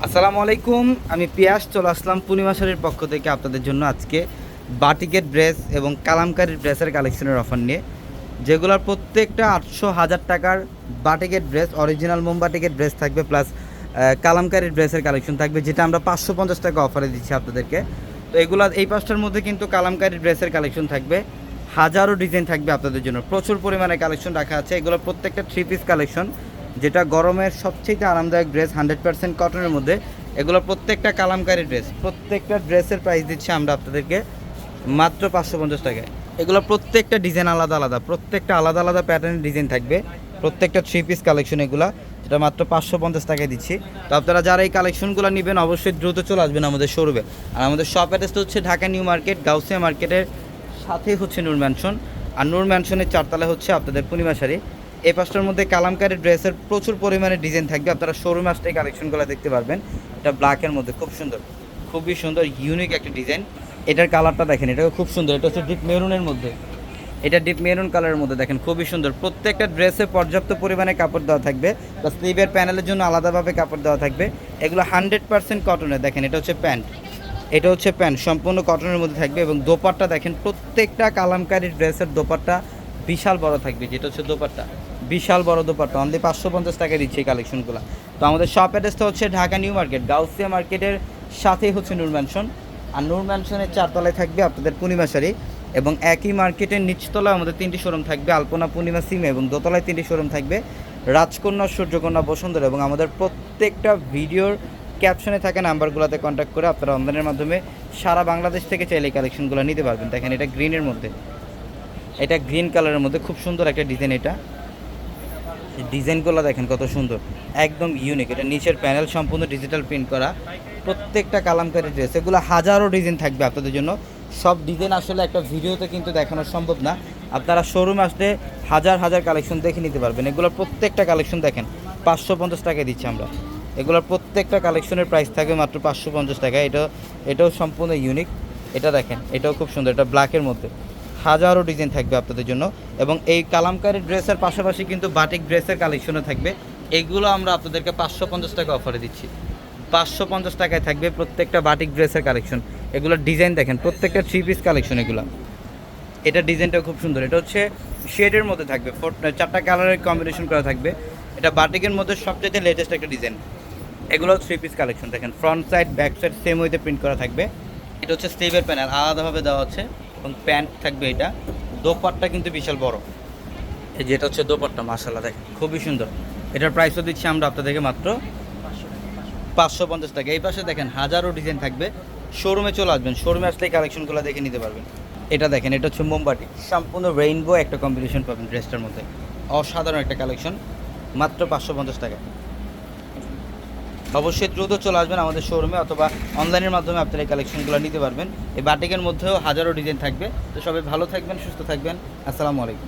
আসসালামু আলাইকুম, আমি পিয়াস চলে আসলাম পূর্ণিমা শাড়ির পক্ষ থেকে আপনাদের জন্য আজকে বাটিকের ড্রেস এবং কালামকারীর ড্রেসের কালেকশনের অফার নিয়ে, যেগুলোর প্রত্যেকটা 800,000 টাকার বাটিকের ড্রেস, অরিজিনাল মোমবাটিকের ড্রেস থাকবে, প্লাস কালামকারীর ড্রেসের কালেকশন থাকবে, যেটা আমরা 550 টাকা অফারে দিচ্ছি আপনাদেরকে। তো এগুলো এই পাঁচটার মধ্যে কিন্তু কালামকারীর ড্রেসের কালেকশন থাকবে, হাজারো ডিজাইন থাকবে আপনাদের জন্য, প্রচুর পরিমাণে কালেকশন রাখা আছে। এগুলো প্রত্যেকটা 3 পিস কালেকশন, যেটা গরমের সবচেয়ে আরামদায়ক ড্রেস, 100% কটনের মধ্যে। এগুলো প্রত্যেকটা কালামকারী ড্রেস, প্রত্যেকটা ড্রেসের প্রাইস দিচ্ছি আমরা আপনাদেরকে মাত্র 550 টাকায়। এগুলো প্রত্যেকটা ডিজাইন আলাদা আলাদা, প্রত্যেকটা আলাদা আলাদা প্যাটার্নের ডিজাইন থাকবে, প্রত্যেকটা 3 পিস কালেকশন এগুলা, যেটা মাত্র 550 টাকায় দিচ্ছি। তো আপনারা যারা এই কালেকশনগুলো নেবেন অবশ্যই দ্রুত চলে আসবেন আমাদের শোরুমে। আর আমাদের শপ অ্যাড্রেসটা হচ্ছে ঢাকা নিউ মার্কেট, গাউসিয়া মার্কেটের সাথেই হচ্ছে নূর ম্যানশন, আর নূর ম্যানশনের 4তলায় হচ্ছে আপনাদের পূর্ণিমা শাড়ি। এই পাঁচটার মধ্যে কালামকারী ড্রেসের প্রচুর পরিমাণে ডিজাইন থাকবে, আপনারা শোরুমে আসলে এই কালেকশনগুলো দেখতে পারবেন। এটা ব্ল্যাকের মধ্যে খুব সুন্দর, খুবই সুন্দর ইউনিক একটা ডিজাইন। এটার কালারটা দেখেন, এটাও খুব সুন্দর, এটা হচ্ছে ডিপ মেরুনের মধ্যে, এটা ডিপ মেরুন কালারের মধ্যে দেখেন, খুবই সুন্দর। প্রত্যেকটা ড্রেসে পর্যাপ্ত পরিমাণে কাপড় দেওয়া থাকবে, প্লাস স্লিভের প্যানেলের জন্য আলাদাভাবে কাপড় দেওয়া থাকবে। এগুলো 100% কটনের, দেখেন এটা হচ্ছে প্যান্ট, এটা হচ্ছে প্যান্ট সম্পূর্ণ কটনের মধ্যে থাকবে। এবং দোপাট্টা দেখেন, প্রত্যেকটা কালামকারী ড্রেসের দোপাট্টা বিশাল বড় থাকবে, যেটা হচ্ছে দোপাট্টা, বিশাল বড় দোপাট্টা, অনলি 550 টাকায় দিচ্ছে এই কালেকশনগুলো। তো আমাদের শপ অ্যাড্রেসটা হচ্ছে ঢাকা নিউ মার্কেট, গাউসিয়া মার্কেটের সাথেই হচ্ছে নূর ম্যানশন, আর নূর ম্যানশনের 4তলায় থাকবে আপনাদের পূর্ণিমা শাড়ি। এবং একই মার্কেটের নিচতলায় আমাদের 3টি শোরুম থাকবে, আলপনা, পূর্ণিমা, সিমে, এবং দোতলায় 3টি শোরুম থাকবে, রাজকন্যা, সূর্যকন্যা, বসুন্ধরা। এবং আমাদের প্রত্যেকটা ভিডিওর ক্যাপশনে থাকা নাম্বারগুলোতে কন্ট্যাক্ট করে আপনারা অনলাইনের মাধ্যমে সারা বাংলাদেশ থেকে চাইলে এই কালেকশনগুলো নিতে পারবেন। দেখেন এটা গ্রিনের মধ্যে, এটা গ্রিন কালারের মধ্যে খুব সুন্দর একটা ডিজাইন। এটা ডিজাইনগুলো দেখেন কত সুন্দর, একদম ইউনিক। এটা নিচের প্যানেল সম্পূর্ণ ডিজিটাল প্রিন্ট করা, প্রত্যেকটা কালামকারী ড্রেস। এগুলো হাজারো ডিজাইন থাকবে আপনাদের জন্য, সব ডিজাইন আসলে একটা ভিডিওতে কিন্তু দেখানো সম্ভব না। আপনারা শোরুমে আসলে হাজার হাজার কালেকশন দেখে নিতে পারবেন। এগুলোর প্রত্যেকটা কালেকশন দেখেন 550 টাকায় দিচ্ছি আমরা। এগুলোর প্রত্যেকটা কালেকশনের প্রাইস থাকবে মাত্র 550 টাকা। এটাও সম্পূর্ণ ইউনিক। এটা দেখেন, এটাও খুব সুন্দর, এটা ব্ল্যাকের মধ্যে, হাজারো ডিজাইন থাকবে আপনাদের জন্য। এবং এই কালামকারী ড্রেসের পাশাপাশি কিন্তু বাটিক ড্রেসের কালেকশনও থাকবে। এগুলো আমরা আপনাদেরকে 550 টাকা অফারে দিচ্ছি, 550 টাকায় থাকবে প্রত্যেকটা বাটিক ড্রেসের কালেকশন। এগুলোর ডিজাইন দেখেন, প্রত্যেকটা 3 পিস কালেকশন এগুলো। এটা ডিজাইনটাও খুব সুন্দর, এটা হচ্ছে শেডের মধ্যে থাকবে, 4টা কালারের কম্বিনেশন করা থাকবে। এটা বাটিকের মধ্যে সবচেয়ে লেটেস্ট একটা ডিজাইন। এগুলো 3 পিস কালেকশন দেখেন, front side back side same ওয়েতে প্রিন্ট করা থাকবে। এটা হচ্ছে স্লিভের প্যানেল আলাদাভাবে দেওয়া হচ্ছে, এবং প্যান্ট থাকবে। এটা দোপাট্টা কিন্তু বিশাল বড়, এই যেটা হচ্ছে দোপাট্টা, মাশাআল্লাহ দেখেন খুবই সুন্দর। এটার প্রাইসও দিচ্ছি আমরা আপনাদেরকে মাত্র 550 টাকা। এই পাশে দেখেন হাজারো ডিজাইন থাকবে, শোরুমে চলে আসবেন, শোরুমে আসলে এই কালেকশনগুলো দেখে নিতে পারবেন। এটা দেখেন, এটা হচ্ছে মোমবাটি, সম্পূর্ণ রেইনবো একটা কম্বিনেশন পাবেন ড্রেসটার মধ্যে, অসাধারণ একটা কালেকশন, মাত্র 550 টাকা। অবশ্যই দ্রুত চলে আসবেন আমাদের শোরুমে, অথবা অনলাইনের মাধ্যমে আপনারা এই কালেকশনগুলো নিতে পারবেন। এই বাটিকের মধ্যেও হাজারো ডিজাইন থাকবে। তো সবাই ভালো থাকবেন, সুস্থ থাকবেন। আসসালামু আলাইকুম।